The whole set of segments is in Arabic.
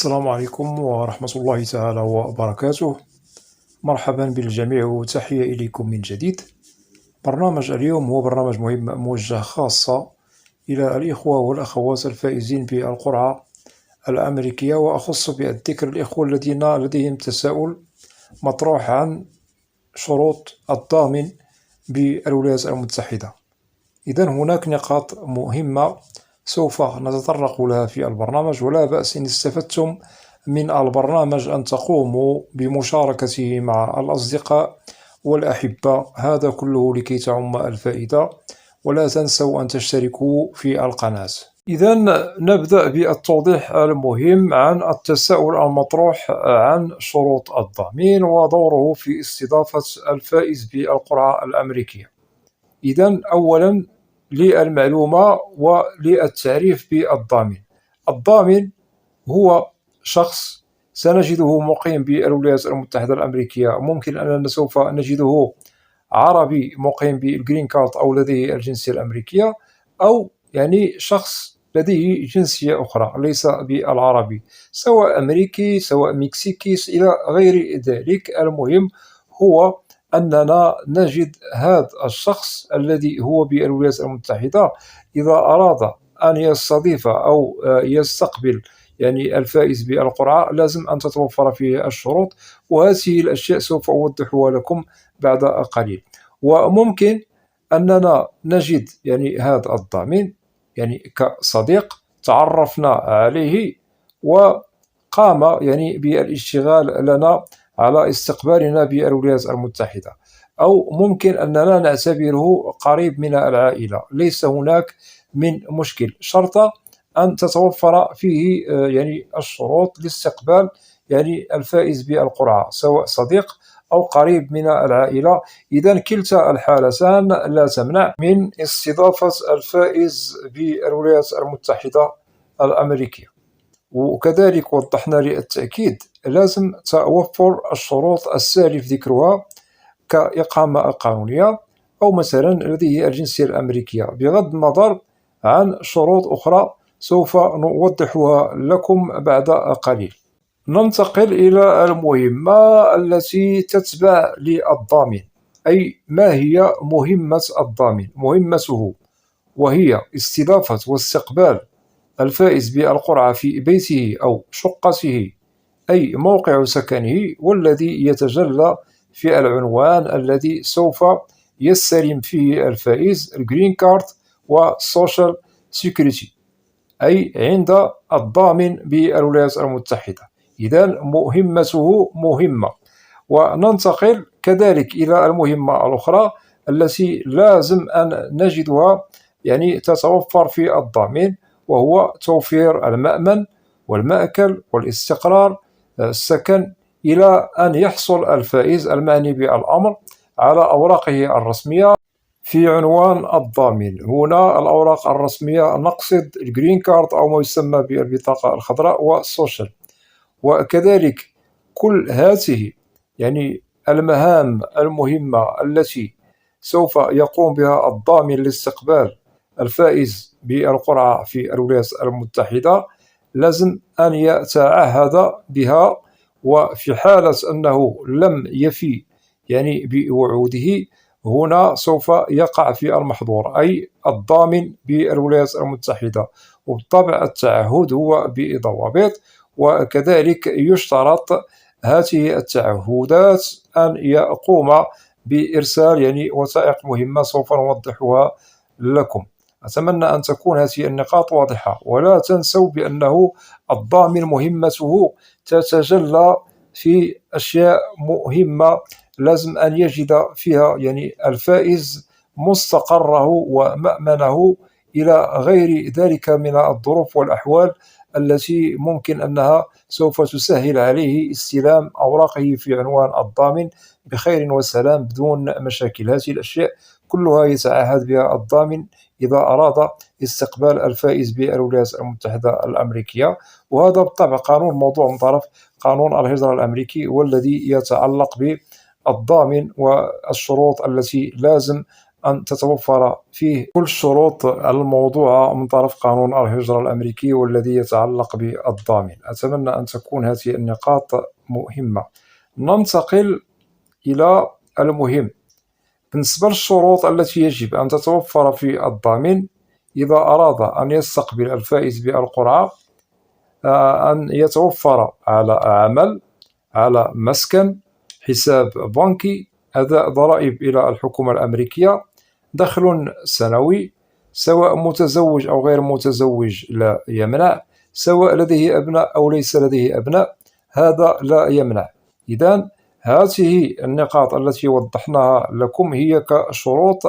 السلام عليكم ورحمة الله تعالى وبركاته. مرحبا بالجميع وتحية إليكم من جديد. برنامج اليوم هو برنامج مهم موجه خاصة إلى الإخوة والأخوات الفائزين بالقرعة الأمريكية، وأخص بالذكر الإخوة الذين لديهم تساؤل مطروح عن شروط الضامن بالولايات المتحدة. إذن هناك نقاط مهمة سوف نتطرق لها في البرنامج، ولا بأس إن استفدتم من البرنامج أن تقوموا بمشاركته مع الأصدقاء والأحبة، هذا كله لكي تعم الفائدة. ولا تنسوا أن تشتركوا في القناة. إذن نبدأ بالتوضيح المهم عن التساؤل المطروح عن شروط الضامن ودوره في استضافة الفائز بالقرعة الأمريكية. إذن أولا للمعلومة وللتعريف بالضامن. الضامن هو شخص سنجده مقيم بالولايات المتحدة الأمريكية، ممكن أننا سوف نجده عربي مقيم بالجرين كارد أو لديه الجنسية الأمريكية، أو شخص لديه جنسية أخرى ليس بالعربي، سواء أمريكي سواء مكسيكي إلى غير ذلك. المهم هو أننا نجد هذا الشخص الذي هو بالولايات المتحدة إذا أراد أن يستضيف أو يستقبل الفائز بالقرعة لازم أن تتوفر فيه الشروط، وهذه الأشياء سوف أوضحها لكم بعد قليل. وممكن أننا نجد هذا الضامن كصديق تعرفنا عليه وقام بالاشتغال لنا على استقبالنا بالولايات المتحدة، أو ممكن أننا نعتبره قريب من العائلة. ليس هناك من مشكل، شرط أن تتوفر فيه الشروط لاستقبال الفائز بالقرعة، سواء صديق أو قريب من العائلة. إذن كلتا الحالتان لا تمنع من استضافة الفائز بالولايات المتحدة الأمريكية. وكذلك وضحنا للتأكيد لازم توفر الشروط السالف ذكرها كإقامة قانونية أو مثلا لديه الجنسية الأمريكية، بغض النظر عن شروط أخرى سوف نوضحها لكم بعد قليل. ننتقل إلى المهمة التي تتبع للضامن، أي ما هي مهمة الضامن؟ مهمته وهي استضافة واستقبال الفائز بالقرعة في بيته أو شقته، أي موقع سكنه، والذي يتجلى في العنوان الذي سوف يستلم فيه الفائز الجرين كارد والسوشيال سيكوريتي، أي عند الضامن بالولايات المتحدة. إذن مهمته مهمة. وننتقل كذلك إلى المهمة الأخرى التي لازم أن نجدها تتوفر في الضامن، وهو توفير المأمن والمأكل والاستقرار السكن إلى أن يحصل الفائز المعني بالأمر على أوراقه الرسمية في عنوان الضامن. هنا الأوراق الرسمية نقصد الجرين كارد أو ما يسمى بالبطاقة الخضراء والسوشيال. وكذلك كل هذه المهام المهمة التي سوف يقوم بها الضامن لاستقبال الفائز بالقرعة في الولايات المتحدة لازم أن يتعهد بها، وفي حالة أنه لم يفي بوعوده هنا سوف يقع في المحظور، أي الضامن بالولايات المتحدة. وبالطبع التعهد هو بضوابط، وكذلك يشترط هذه التعهدات أن يقوم بإرسال وثائق مهمة سوف نوضحها لكم. أتمنى أن تكون هذه النقاط واضحة، ولا تنسوا بأنه الضامن مهمته تتجلى في أشياء مهمة، لازم أن يجد فيها الفائز مستقره ومأمنه إلى غير ذلك من الظروف والأحوال التي ممكن أنها سوف تسهل عليه استلام أوراقه في عنوان الضامن بخير وسلام بدون مشاكل. هذه الأشياء كلها يتعهد بها الضامن إذا أراد استقبال الفائز بالولايات المتحدة الأمريكية. وهذا بالطبع قانون موضوع من طرف قانون الهجرة الأمريكي، والذي يتعلق بالضامن والشروط التي لازم أن تتوفر فيه كل الشروط الموضوعة من طرف قانون الهجرة الأمريكي والذي يتعلق بالضامن. أتمنى أن تكون هذه النقاط مهمة. ننتقل إلى المهم. بالنسبة للشروط التي يجب أن تتوفر في الضامن إذا أراد أن يستقبل الفائز بالقرعة، أن يتوفر على عمل، على مسكن، حساب بنكي، أداء ضرائب إلى الحكومة الأمريكية، دخل سنوي، سواء متزوج أو غير متزوج لا يمنع، سواء لديه أبناء أو ليس لديه أبناء هذا لا يمنع. إذن هذه النقاط التي وضحناها لكم هي كشروط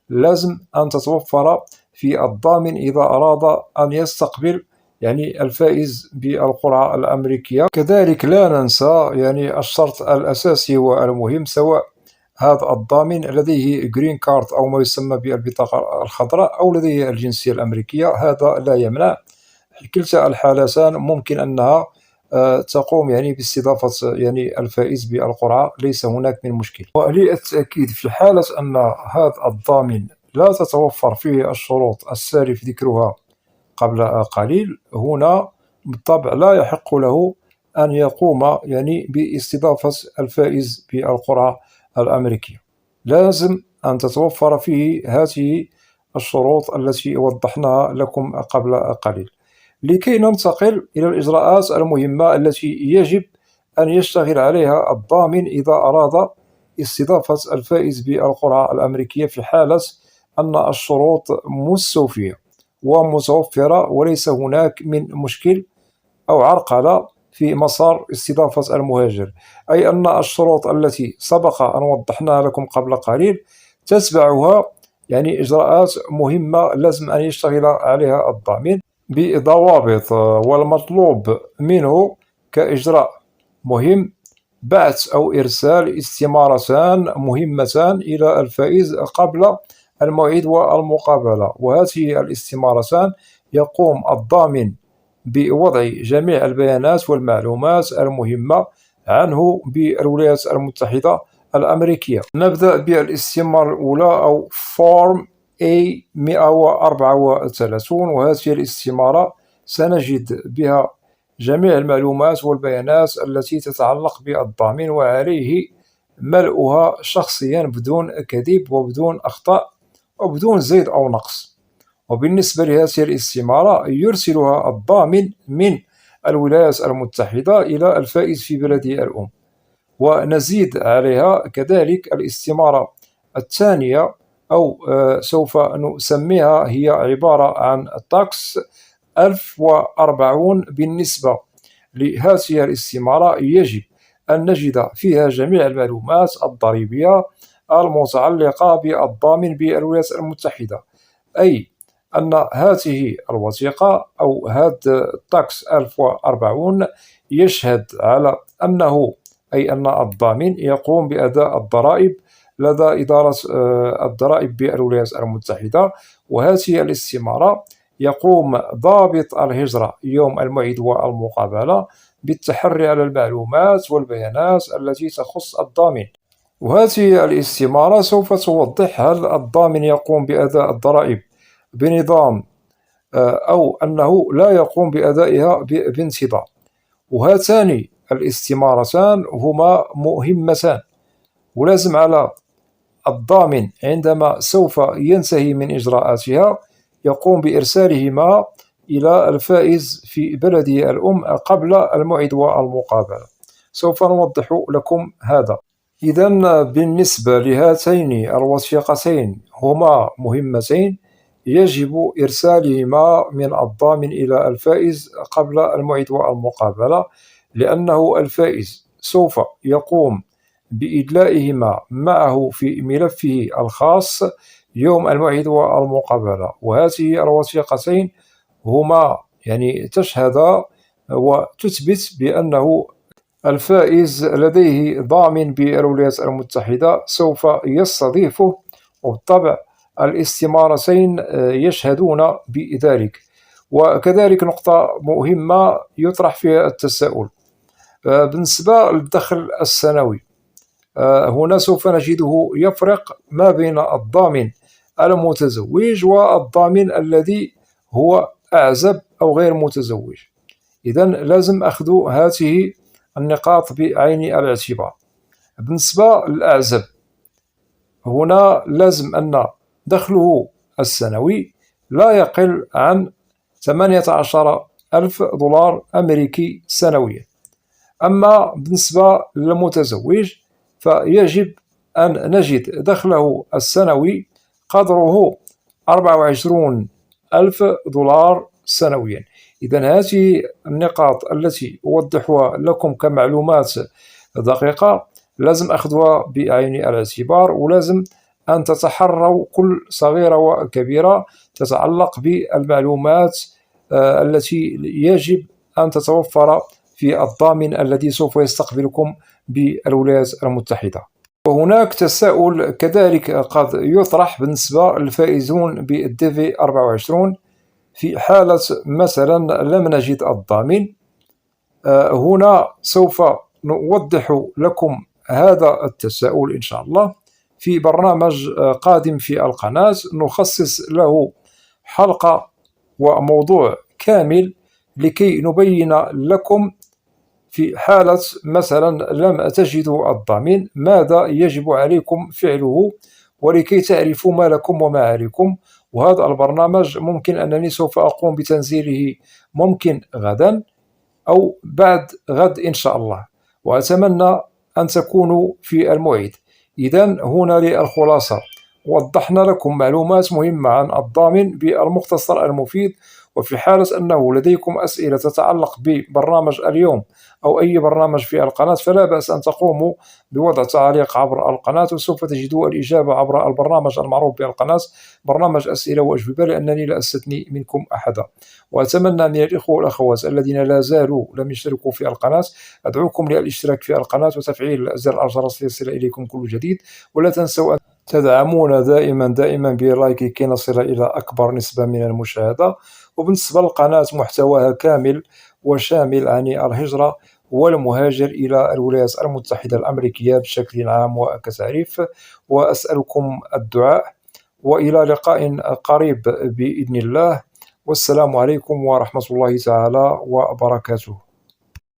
لازم أن تتوفر في الضامن إذا أراد أن يستقبل الفائز بالقرعة الأمريكية. كذلك لا ننسى الشرط الأساسي والمهم، سواء هذا الضامن لديه جرين كارد أو ما يسمى بالبطاقة الخضراء أو لديه الجنسية الأمريكية هذا لا يمنع. كلتا الحالتان ممكن أنها تقوم باستضافة الفائز بالقرعة، ليس هناك من مشكل. وللتأكيد في حالة أن هذا الضامن لا تتوفر فيه الشروط السالف ذكرها قبل قليل، هنا بالطبع لا يحق له أن يقوم باستضافة الفائز بالقرعة الأمريكية. لازم أن تتوفر فيه هذه الشروط التي وضحناها لكم قبل قليل. لكي ننتقل إلى الإجراءات المهمة التي يجب أن يشتغل عليها الضامن إذا أراد استضافة الفائز بالقرعة الأمريكية في حالة أن الشروط مستوفية ومتوفرة وليس هناك من مشكل أو عرقلة في مسار استضافة المهاجر، أي أن الشروط التي سبق أن وضحناها لكم قبل قليل تتبعها إجراءات مهمة لازم أن يشتغل عليها الضامن بضوابط. والمطلوب منه كإجراء مهم بعث أو إرسال استمارتان مهمتان إلى الفائز قبل الموعد والمقابلة، وهذه الاستمارتان يقوم الضامن بوضع جميع البيانات والمعلومات المهمة عنه بالولايات المتحدة الأمريكية. نبدأ بالاستمارة الأولى أو فورم A134، وهذه الاستمارة سنجد بها جميع المعلومات والبيانات التي تتعلق بالضامن، وعليه ملؤها شخصيا بدون كذب وبدون أخطاء وبدون زيد أو نقص. وبالنسبة لهذه الاستمارة يرسلها الضامن من الولايات المتحدة إلى الفائز في بلده الأم. ونزيد عليها كذلك الاستمارة الثانية، أو سوف نسميها هي عبارة عن تاكس 1040. بالنسبة لهذه الاستمارة يجب أن نجد فيها جميع المعلومات الضريبية المتعلقة بالضامن بالولايات المتحدة، أي أن هذه الوثيقة أو هذا التاكس 1040 يشهد على أنه أي أن الضامن يقوم بأداء الضرائب لدى إدارة الضرائب بالولايات المتحدة. وهذه الاستمارة يقوم ضابط الهجرة يوم الموعد والمقابلة بالتحري على المعلومات والبيانات التي تخص الضامن. وهذه الاستمارة سوف توضح هل الضامن يقوم بأداء الضرائب بنظام أو أنه لا يقوم بأدائها بانتظام. وهاتان الاستمارتان هما مهمتان، ولازم على الضامن عندما سوف ينتهي من إجراءاتها يقوم بإرسالهما إلى الفائز في بلده الأم قبل الموعد والمقابلة. سوف نوضح لكم هذا. إذن بالنسبة لهاتين الوثيقتين هما مهمتين يجب إرسالهما من الضامن إلى الفائز قبل الموعد والمقابلة، لأنه الفائز سوف يقوم بإدلائهما معه في ملفه الخاص يوم الموعد والمقابلة. وهذه الوثيقتين هما تشهد وتثبت بأنه الفائز لديه ضامن بالولايات المتحدة سوف يستضيفه، وبالطبع الاستمارتين يشهدون بذلك. وكذلك نقطة مهمة يطرح فيها التساؤل بالنسبة للدخل السنوي، هنا سوف نجده يفرق ما بين الضامن المتزوج والضامن الذي هو أعزب أو غير متزوج. إذن لازم أخذ هذه النقاط بعين الاعتبار. بالنسبة للأعزب، هنا لازم أن دخله السنوي لا يقل عن 18,000 دولار أمريكي سنويا. أما بالنسبة للمتزوج فيجب أن نجد دخله السنوي قدره 24,000 دولار سنويا. إذن هذه النقاط التي أوضحها لكم كمعلومات دقيقة لازم أخذها بعين الاعتبار، ولازم أن تتحروا كل صغيرة وكبيرة تتعلق بالمعلومات التي يجب أن تتوفر في الضامن الذي سوف يستقبلكم بالولايات المتحدة. وهناك تساؤل كذلك قد يطرح بالنسبة للفائزون بالDV 24 في حالة مثلا لم نجد الضامن. هنا سوف نوضح لكم هذا التساؤل إن شاء الله في برنامج قادم في القناة، نخصص له حلقة وموضوع كامل لكي نبين لكم في حالة مثلا لم تجدوا الضامن ماذا يجب عليكم فعله، ولكي تعرفوا ما لكم وما عليكم. وهذا البرنامج ممكن أنني سوف أقوم بتنزيله ممكن غدا أو بعد غد إن شاء الله، وأتمنى أن تكونوا في الموعد. إذن هنا للخلاصة، وضحنا لكم معلومات مهمة عن الضامن بالمختصر المفيد. وفي حالة أنه لديكم أسئلة تتعلق ببرنامج اليوم أو أي برنامج في القناة فلا بأس أن تقوموا بوضع تعليق عبر القناة، وسوف تجدوا الإجابة عبر البرنامج المعروف بالقناة، برنامج أسئلة وأجوبة، لأنني لا أستثني منكم أحدا. وأتمنى من الإخوة والأخوات الذين لا زالوا لم يشتركوا في القناة، أدعوكم للاشتراك في القناة وتفعيل زر الجرس ليصل إليكم كل جديد. ولا تنسوا أن تدعمونا دائما بلايك كي نصل إلى أكبر نسبة من المشاهدة. وبالنسبة للقناة محتواها كامل وشامل عن الهجرة والمهاجر إلى الولايات المتحدة الأمريكية بشكل عام وكتعريف. وأسألكم الدعاء، وإلى لقاء قريب بإذن الله، والسلام عليكم ورحمة الله تعالى وبركاته.